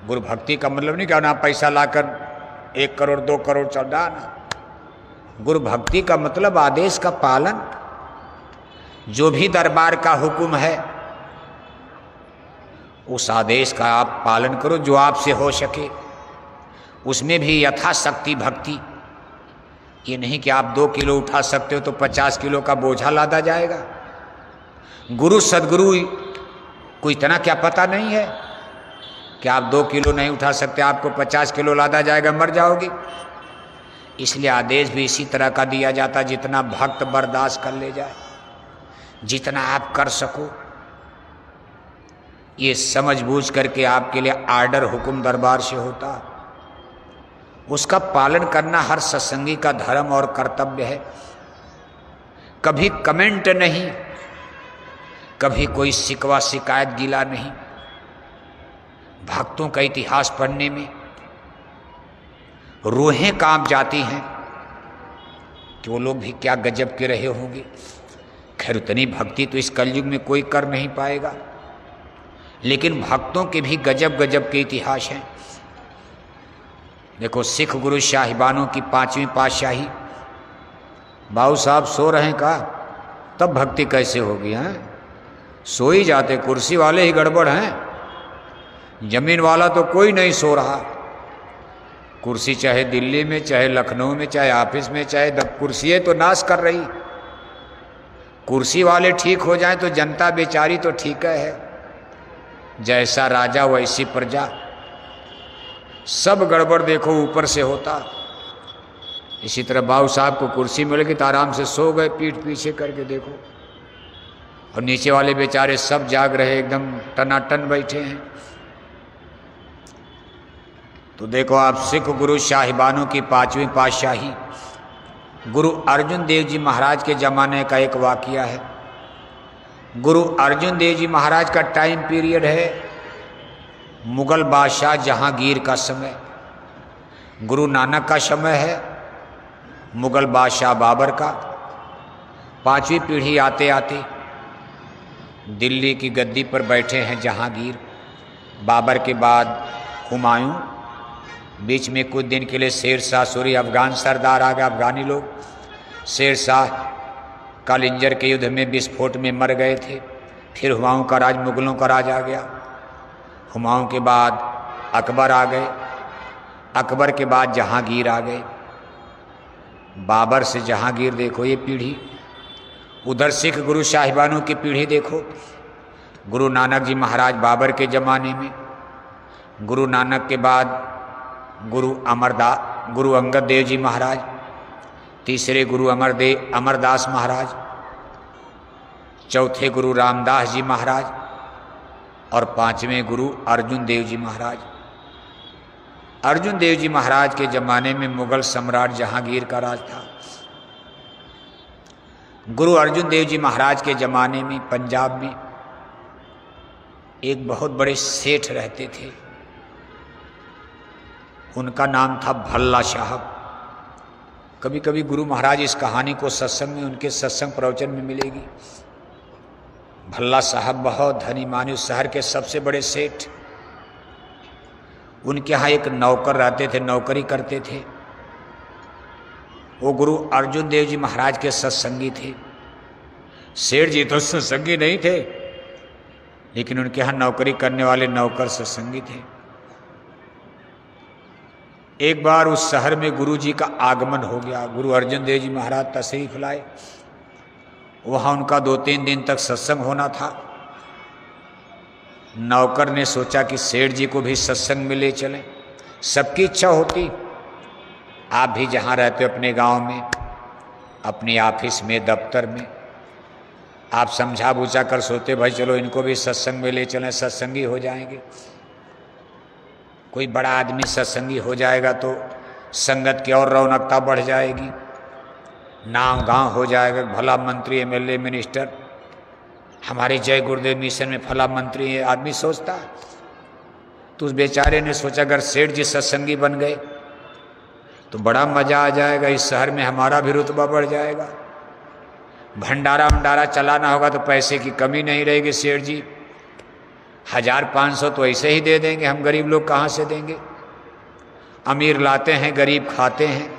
गुरु भक्ति का मतलब नहीं क्या ना पैसा लाकर 1 करोड़ 2 करोड़ चढ़ाना। गुरु भक्ति का मतलब आदेश का पालन, जो भी दरबार का हुक्म है उस आदेश का आप पालन करो जो आपसे हो सके, उसमें भी यथाशक्ति भक्ति। ये नहीं कि आप 2 किलो उठा सकते हो तो 50 किलो का बोझा लादा जाएगा। गुरु सदगुरु को इतना क्या पता नहीं है कि आप 2 किलो नहीं उठा सकते, आपको 50 किलो लादा जाएगा, मर जाओगे। इसलिए आदेश भी इसी तरह का दिया जाता जितना भक्त बर्दाश्त कर ले जाए, जितना आप कर सको। ये समझ बूझ करके आपके लिए आर्डर हुक्म दरबार से होता, उसका पालन करना हर सत्संगी का धर्म और कर्तव्य है। कभी कमेंट नहीं, कभी कोई शिकवा शिकायत गिला नहीं। भक्तों का इतिहास पढ़ने में रूहें कांप जाती हैं कि वो लोग भी क्या गजब के रहे होंगे। खैर उतनी भक्ति तो इस कलयुग में कोई कर नहीं पाएगा, लेकिन भक्तों के भी गजब गजब के इतिहास हैं। देखो सिख गुरु साहिबानों की 5वीं पातशाही, बाबू साहब सो रहे हैं का, तब भक्ति कैसे होगी? हैं सो ही जाते, कुर्सी वाले ही गड़बड़ हैं, जमीन वाला तो कोई नहीं सो रहा। कुर्सी चाहे दिल्ली में, चाहे लखनऊ में, चाहे ऑफिस में, चाहे कुर्सियाँ तो नाश कर रही। कुर्सी वाले ठीक हो जाएं तो जनता बेचारी तो ठीक है। जैसा राजा वैसी प्रजा, सब गड़बड़ देखो ऊपर से होता। इसी तरह बाबू साहब को कुर्सी मिल गई तो आराम से सो गए पीठ पीछे करके, देखो। और नीचे वाले बेचारे सब जाग रहे, एकदम टनाटन बैठे हैं। तो देखो आप सिख गुरु साहिबानों की 5वीं पातशाही गुरु अर्जुन देव जी महाराज के ज़माने का एक वाक़या है। गुरु अर्जुन देव जी महाराज का टाइम पीरियड है मुगल बादशाह जहांगीर का समय। गुरु नानक का समय है मुगल बादशाह बाबर का। 5वीं पीढ़ी आते आते दिल्ली की गद्दी पर बैठे हैं जहांगीर। बाबर के बाद हुमायूं, बीच में कुछ दिन के लिए शेर शाह सूरी अफगान सरदार आ गए, अफगानी लोग। शेर शाह कालिंजर के युद्ध में विस्फोट में मर गए थे। फिर हुमायूं का राज, मुगलों का राज आ गया। हुमायूं के बाद अकबर आ गए, अकबर के बाद जहांगीर आ गए। बाबर से जहांगीर देखो ये पीढ़ी, उधर सिख गुरु साहिबानों की पीढ़ी देखो। गुरु नानक जी महाराज बाबर के ज़माने में, गुरु नानक के बाद गुरु अंगद देव जी महाराज, तीसरे गुरु अमरदास महाराज, चौथे गुरु रामदास जी महाराज और 5वें गुरु अर्जुन देव जी महाराज। अर्जुन देव जी महाराज के ज़माने में मुगल सम्राट जहांगीर का राज था। गुरु अर्जुन देव जी महाराज के ज़माने में पंजाब में एक बहुत बड़े सेठ रहते थे, उनका नाम था भल्ला साहब। कभी कभी गुरु महाराज इस कहानी को सत्संग में, उनके सत्संग प्रवचन में मिलेगी। भल्ला साहब बहुत धनी मानी, उस शहर के सबसे बड़े सेठ। उनके यहाँ एक नौकर रहते थे, नौकरी करते थे। वो गुरु अर्जुन देव जी महाराज के सत्संगी थे। सेठ जी तो सत्संगी नहीं थे, लेकिन उनके यहाँ नौकरी करने वाले नौकर सत्संगी थे। एक बार उस शहर में गुरु जी का आगमन हो गया। गुरु अर्जुन देव जी महाराज तशरीफ लाए। वहाँ उनका 2-3 दिन तक सत्संग होना था। नौकर ने सोचा कि सेठ जी को भी सत्संग में ले चलें। सबकी इच्छा होती, आप भी जहाँ रहते हो अपने गांव में, अपने ऑफिस में, दफ्तर में, आप समझा बूझा कर सोते भाई चलो इनको भी सत्संग में ले चलें, सत्संगी हो जाएंगे। कोई बड़ा आदमी सत्संगी हो जाएगा तो संगत की और रौनकता बढ़ जाएगी, नाम गांव हो जाएगा। भला मंत्री, एमएलए, मिनिस्टर, हमारे जय गुरुदेव मिशन में फला मंत्री है, आदमी सोचता। तो उस बेचारे ने सोचा अगर सेठ जी सत्संगी बन गए तो बड़ा मजा आ जाएगा, इस शहर में हमारा भी रुतबा बढ़ जाएगा। भंडारा चलाना होगा तो पैसे की कमी नहीं रहेगी। सेठ जी 1500 तो ऐसे ही दे देंगे, हम गरीब लोग कहाँ से देंगे? अमीर लाते हैं, गरीब खाते हैं।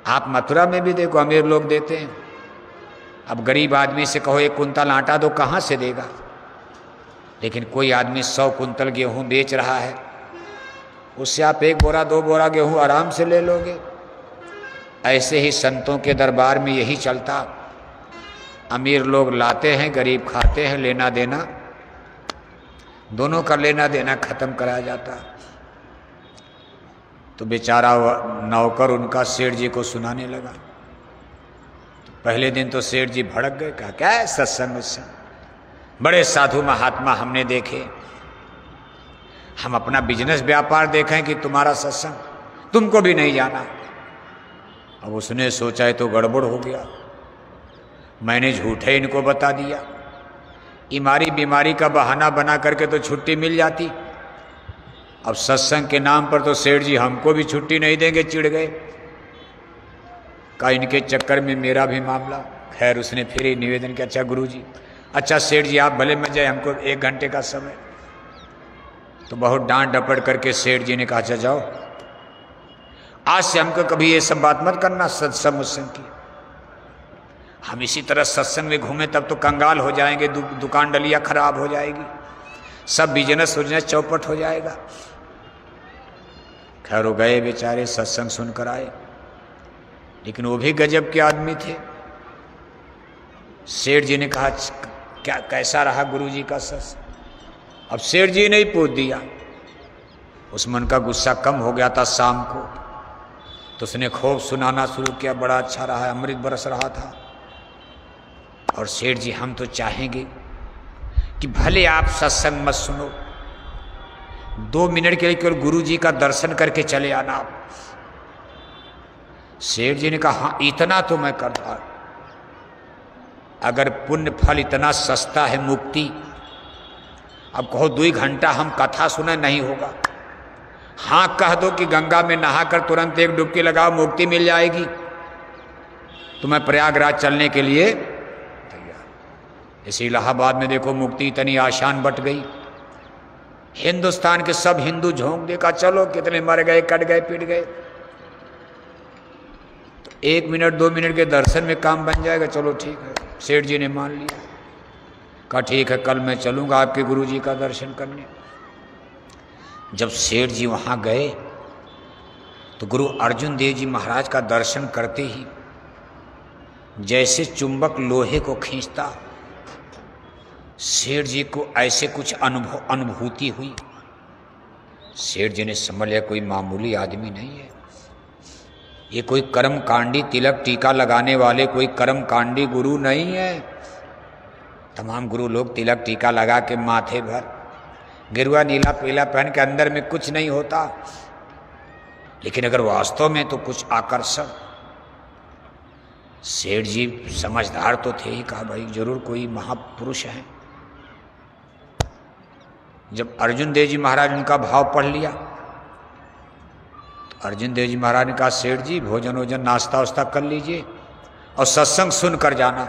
आप मथुरा में भी देखो, अमीर लोग देते हैं। अब गरीब आदमी से कहो 1 कुंतल आटा दो, कहाँ से देगा? लेकिन कोई आदमी 100 कुंतल गेहूं बेच रहा है, उससे आप 1 बोरा 2 बोरा गेहूं आराम से ले लोगे। ऐसे ही संतों के दरबार में यही चलता। अमीर लोग लाते हैं, गरीब खाते हैं, लेना देना दोनों का लेना देना खत्म कराया जाता। तो बेचारा नौकर उनका सेठ जी को सुनाने लगा। तो पहले दिन तो सेठ जी भड़क गए, कहा क्या है सत्संग उत्संग, बड़े साधु महात्मा हमने देखे, हम अपना बिजनेस व्यापार देखें कि तुम्हारा सत्संग, तुमको भी नहीं जाना। अब उसने सोचा है तो गड़बड़ हो गया, मैंने झूठे इनको बता दिया। इमारी बीमारी का बहाना बना करके तो छुट्टी मिल जाती। अब सत्संग के नाम पर तो सेठ जी हमको भी छुट्टी नहीं देंगे, चिढ़ गए। का इनके चक्कर में मेरा भी मामला। खैर उसने फिर ही निवेदन किया, अच्छा गुरुजी, अच्छा सेठ जी आप भले मत जाए, हमको 1 घंटे का समय। तो बहुत डांट डपट करके सेठ जी ने कहा अच्छा जाओ, आज से हमको कभी ये सब बात मत करना सत्संग उत्संग की। हम इसी तरह सत्संग में घूमे तब तो कंगाल हो जाएंगे, दुकान डलिया खराब हो जाएगी, सब बिजनेस उजनेस चौपट हो जाएगा। खैर वो गए बेचारे, सत्संग सुनकर आए, लेकिन वो भी गजब के आदमी थे। सेठ जी ने कहा क्या कैसा रहा गुरुजी का सत्संग? अब सेठ जी ने ही पूछ दिया। उस मन का गुस्सा कम हो गया था शाम को, तो उसने खूब सुनाना शुरू किया, बड़ा अच्छा रहा, अमृत बरस रहा था। और सेठ जी हम तो चाहेंगे कि भले आप सत्संग मत सुनो, 2 मिनट के लिए केवल गुरु जी का दर्शन करके चले आना आप। सेठ जी ने कहा हाँ इतना तो मैं करता, अगर पुण्य फल इतना सस्ता है मुक्ति, अब कहो 2 घंटा हम कथा सुने नहीं होगा। हाँ कह दो कि गंगा में नहाकर तुरंत 1 डुबकी लगाओ मुक्ति मिल जाएगी, तो मैं प्रयागराज चलने के लिए तैयार। इसी इलाहाबाद में देखो मुक्ति इतनी आसान बट गई, हिंदुस्तान के सब हिंदू झोंक देखा, चलो कितने मर गए, कट गए, पिट गए। तो 1 मिनट 2 मिनट के दर्शन में काम बन जाएगा, चलो ठीक है। सेठ जी ने मान लिया, कहा ठीक है कल मैं चलूंगा आपके गुरु जी का दर्शन करने। जब सेठ जी वहां गए तो गुरु अर्जुन देव जी महाराज का दर्शन करते ही जैसे चुंबक लोहे को खींचता, सेठ जी को ऐसे कुछ अनुभूति हुई। सेठ जी ने समझ लिया कोई मामूली आदमी नहीं है, ये कोई कर्मकांडी तिलक टीका लगाने वाले कोई कर्मकांडी गुरु नहीं है। तमाम गुरु लोग तिलक टीका लगा के माथे भर गिरुआ नीला पीला पहन के अंदर में कुछ नहीं होता, लेकिन अगर वास्तव में तो कुछ आकर्षण। सेठ जी समझदार तो थे ही, कहा भाई जरूर कोई महापुरुष है। जब अर्जुन देव जी महाराज उनका भाव पढ़ लिया तो अर्जुन देव जी महाराज ने कहा सेठ जी भोजन वोजन नाश्ता वास्ता कर लीजिए और सत्संग सुन कर जाना।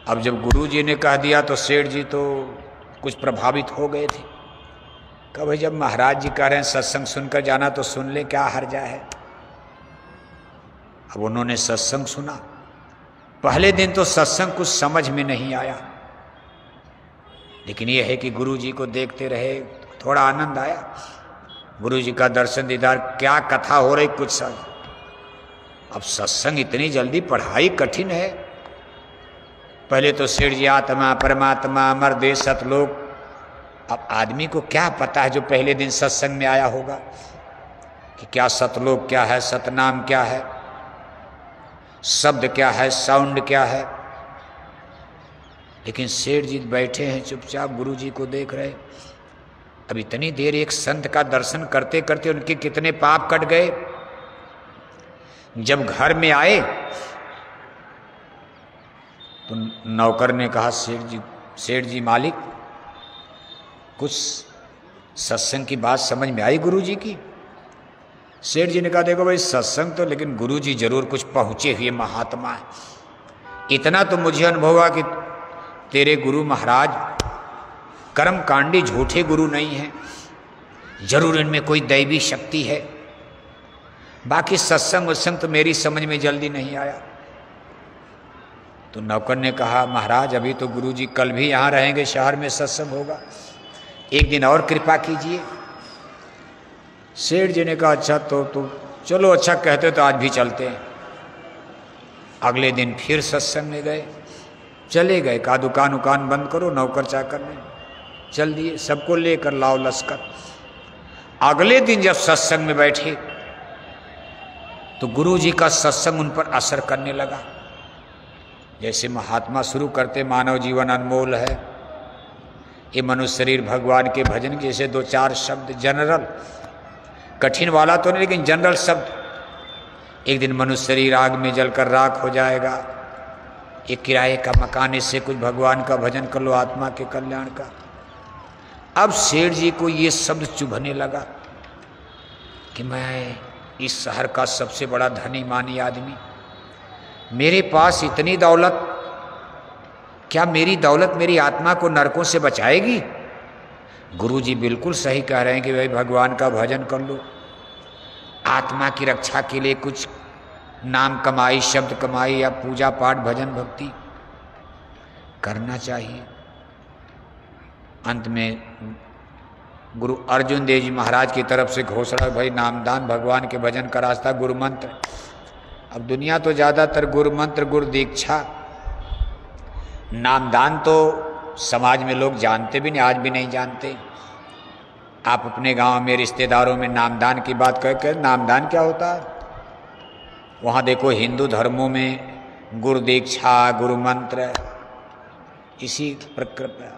अब जब गुरु जी ने कह दिया तो सेठ जी तो कुछ प्रभावित हो गए थे। कहा भाई जब महाराज जी कह रहे हैं सत्संग सुनकर जाना तो सुन ले, क्या हर्जा है। अब उन्होंने सत्संग सुना। पहले दिन तो सत्संग कुछ समझ में नहीं आया, लेकिन यह है कि गुरु जी को देखते रहे, थोड़ा आनंद आया। गुरु जी का दर्शन दीदार, क्या कथा हो रही कुछ समझ। अब सत्संग इतनी जल्दी पढ़ाई कठिन है। पहले तो सेठ जी आत्मा परमात्मा अमर देश सतलोक। अब आदमी को क्या पता है जो पहले दिन सत्संग में आया होगा कि क्या सतलोक क्या है, सतनाम क्या है, शब्द क्या है, साउंड क्या है। लेकिन सेठ जी बैठे हैं चुपचाप, गुरु जी को देख रहे। अब इतनी देर एक संत का दर्शन करते करते उनके कितने पाप कट गए। जब घर में आए तो नौकर ने कहा सेठ जी मालिक कुछ सत्संग की बात समझ में आई गुरु जी की। सेठ जी ने कहा देखो भाई सत्संग तो, लेकिन गुरु जी जरूर कुछ पहुंचे हुए महात्मा है। इतना तो मुझे अनुभव हुआ कि तेरे गुरु महाराज कर्मकांडी झूठे गुरु नहीं हैं, जरूर इनमें कोई दैवी शक्ति है। बाकी सत्संग उत्संग तो मेरी समझ में जल्दी नहीं आया। तो नौकर ने कहा, महाराज अभी तो गुरुजी कल भी यहाँ रहेंगे, शहर में सत्संग होगा, एक दिन और कृपा कीजिए। सेठ जी ने कहा, अच्छा तो चलो, अच्छा कहते तो आज भी चलते हैं। अगले दिन फिर सत्संग में गए, चले गए, कहा दुकान उकान बंद करो, नौकर चाकर ने चल दिए, सबको लेकर लाओ लश्कर। अगले दिन जब सत्संग में बैठे तो गुरुजी का सत्संग उन पर असर करने लगा। जैसे महात्मा शुरू करते, मानव जीवन अनमोल है, ये मनुष्य शरीर भगवान के भजन, जैसे दो चार शब्द जनरल, कठिन वाला तो नहीं लेकिन जनरल शब्द। एक दिन मनुष्य शरीर आग में जलकर राख हो जाएगा, एक किराए का मकान, इससे कुछ भगवान का भजन कर लो, आत्मा के कल्याण का। अब सेठ जी को ये शब्द चुभने लगा कि मैं इस शहर का सबसे बड़ा धनी मानी आदमी, मेरे पास इतनी दौलत, क्या मेरी दौलत मेरी आत्मा को नरकों से बचाएगी? गुरुजी बिल्कुल सही कह रहे हैं कि भाई भगवान का भजन कर लो, आत्मा की रक्षा के लिए कुछ नाम कमाई, शब्द कमाई या पूजा पाठ भजन भक्ति करना चाहिए। अंत में गुरु अर्जुन देव जी महाराज की तरफ से घोषणा, भाई नामदान भगवान के भजन का रास्ता, गुरु मंत्र। अब दुनिया तो ज़्यादातर गुरु मंत्र, गुरु दीक्षा, नामदान तो समाज में लोग जानते भी नहीं, आज भी नहीं जानते। आप अपने गांव में रिश्तेदारों में नामदान की बात करके, नामदान क्या होता है? वहाँ देखो हिंदू धर्मों में गुरु दीक्षा, गुरु मंत्र, इसी प्रक्रिया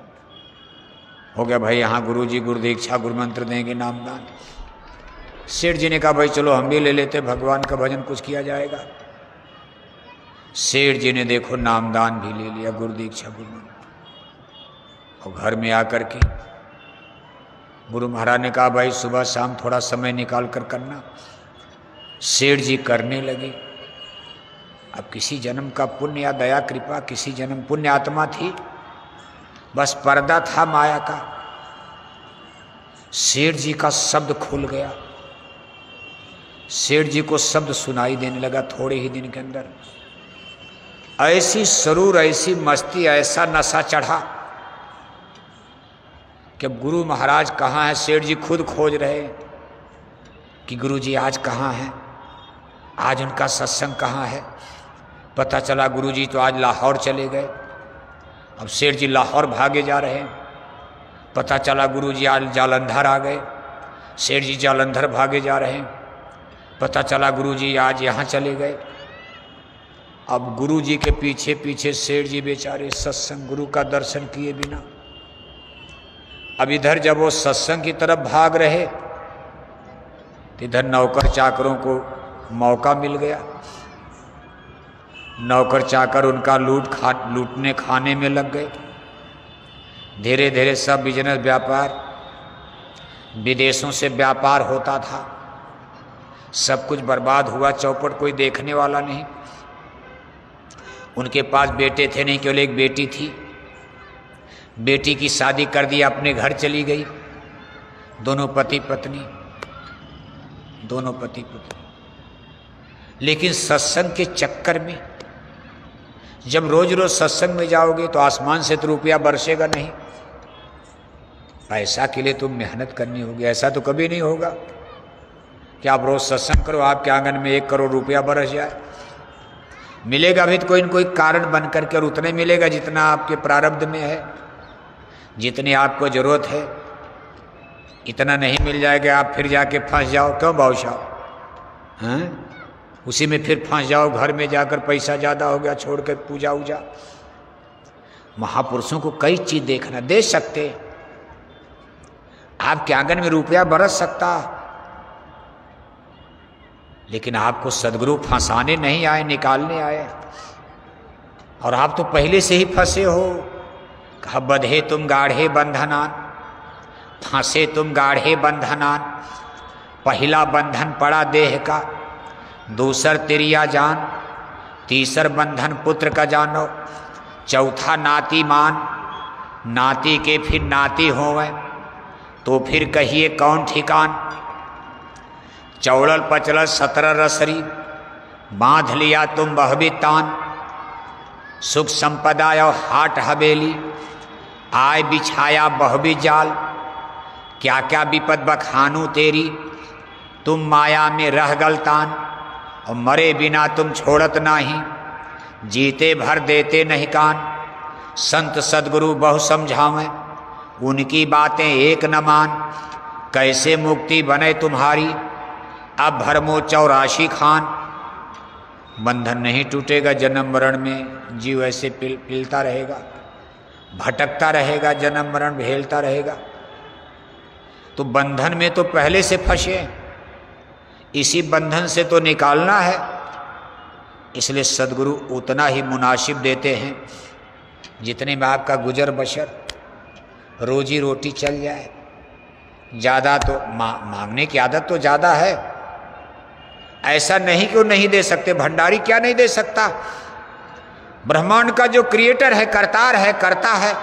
हो गया। भाई यहाँ गुरु जी गुरु दीक्षा गुरु मंत्र देंगे, नामदान। सेठ जी ने कहा, भाई चलो हम भी ले लेते, भगवान का भजन कुछ किया जाएगा। सेठ जी ने देखो नामदान भी ले लिया, गुरु दीक्षा गुरु मंत्र। और घर में आकर के गुरु महाराज ने कहा, भाई सुबह शाम थोड़ा समय निकाल कर करना। सेठ जी करने लगे। अब किसी जन्म का पुण्य या दया कृपा, किसी जन्म पुण्य आत्मा थी, बस पर्दा था माया का। सेठ जी का शब्द खुल गया, सेठ जी को शब्द सुनाई देने लगा थोड़े ही दिन के अंदर। ऐसी सरूर, ऐसी मस्ती, ऐसा नशा चढ़ा कि अब गुरु महाराज कहाँ हैं, सेठ जी खुद खोज रहे कि गुरु जी आज कहाँ हैं, आज उनका सत्संग कहाँ है। पता चला गुरु जी तो आज लाहौर चले गए। अब सेठ जी लाहौर भागे जा रहे हैं। पता चला गुरु जी आज जालंधर आ गए, सेठ जी जालंधर भागे जा रहे हैं। पता चला गुरु जी आज यहाँ चले गए। अब गुरु जी के पीछे पीछे सेठ जी बेचारे सत्संग, गुरु का दर्शन किए बिना। अब इधर जब वो सत्संग की तरफ भाग रहे तो इधर नौकर चाकरों को मौका मिल गया। नौकर चाकर उनका लूटने खाने में लग गए। धीरे धीरे सब बिजनेस व्यापार, विदेशों से व्यापार होता था, सब कुछ बर्बाद हुआ। चौपट कोई देखने वाला नहीं। उनके पास बेटे थे नहीं, केवल एक बेटी थी। बेटी की शादी कर दी, अपने घर चली गई। दोनों पति पत्नी। लेकिन सत्संग के चक्कर में जब रोज रोज सत्संग में जाओगे तो आसमान से तो रुपया बरसेगा नहीं, पैसा के लिए तुम मेहनत करनी होगी। ऐसा तो कभी नहीं होगा कि आप रोज सत्संग करो, आपके आंगन में 1 करोड़ रुपया बरस जाए। मिलेगा भी तो कोई न कोई कारण बन करके, और उतने मिलेगा जितना आपके प्रारब्ध में है, जितनी आपको जरूरत है। इतना नहीं मिल जाएगा, आप फिर जाके फंस जाओ। क्यों बादशाह? हैं? उसी में फिर फंस जाओ, घर में जाकर पैसा ज़्यादा हो गया, छोड़ कर पूजा उजा। महापुरुषों को कई चीज देखना, दे सकते, आपके आंगन में रुपया बरस सकता, लेकिन आपको सदगुरु फंसाने नहीं आए, निकालने आए। और आप तो पहले से ही फंसे हो। कहा, बंधे तुम गाढ़े बंधनान, फंसे तुम गाढ़े बंधनान। पहला बंधन पड़ा देह का, दूसर तिरिया जान, तीसर बंधन पुत्र का जानो, चौथा नाती मान, नाती के फिर नाती होवें तो फिर कहिए कौन ठिकान। चौड़ल पचलल 17 रसरी, बांध लिया तुम वह भी तान। सुख संपदा और हाट हवेली, आय बिछाया वह भी जाल। क्या क्या विपद बखानू तेरी, तुम माया में रह गलतान। और मरे बिना तुम छोड़त नाही, जीते भर देते नहीं कान। संत सदगुरु बहु समझावें, उनकी बातें एक न मान। कैसे मुक्ति बने तुम्हारी, अब भरमो 84 खान। बंधन नहीं टूटेगा जन्म मरण में, जीव ऐसे पिलता रहेगा, भटकता रहेगा, जन्म मरण भेलता रहेगा। तो बंधन में तो पहले से फंसे, इसी बंधन से तो निकालना है। इसलिए सदगुरु उतना ही मुनासिब देते हैं जितने में आपका गुजर बसर, रोजी रोटी चल जाए। ज़्यादा तो मांगने की आदत तो ज़्यादा है। ऐसा नहीं कि वो नहीं दे सकते, भंडारी क्या नहीं दे सकता। ब्रह्मांड का जो क्रिएटर है, करतार है, करता है,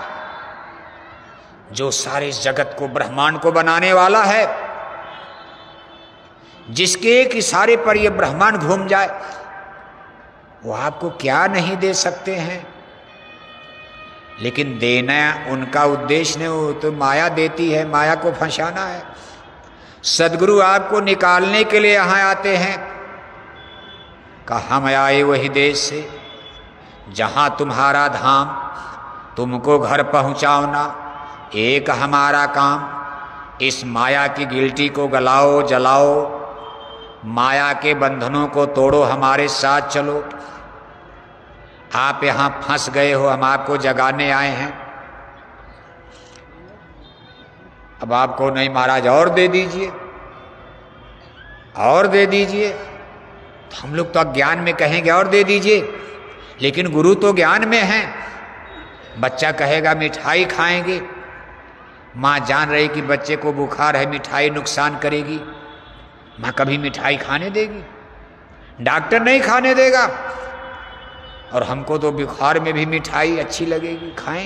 जो सारे जगत को, ब्रह्मांड को बनाने वाला है, जिसके एक इशारे पर ये ब्रह्मांड घूम जाए, वो आपको क्या नहीं दे सकते हैं। लेकिन देना उनका उद्देश्य नहीं, वो तो माया देती है, माया को फंसाना है। सदगुरु आपको निकालने के लिए यहाँ आते हैं। कहा हम आए वही देश से जहाँ तुम्हारा धाम, तुमको घर पहुँचाओना एक हमारा काम। इस माया की गिल्टी को गलाओ जलाओ, माया के बंधनों को तोड़ो, हमारे साथ चलो। आप यहाँ फंस गए हो, हम आपको जगाने आए हैं। अब आपको नहीं महाराज और दे दीजिए, और दे दीजिए, तो हम लोग तो अज्ञान में कहेंगे और दे दीजिए, लेकिन गुरु तो ज्ञान में है। बच्चा कहेगा मिठाई खाएंगे, माँ जान रही कि बच्चे को बुखार है, मिठाई नुकसान करेगी, माँ कभी मिठाई खाने देगी? डॉक्टर नहीं खाने देगा। और हमको तो बुखार में भी मिठाई अच्छी लगेगी, खाएंगे।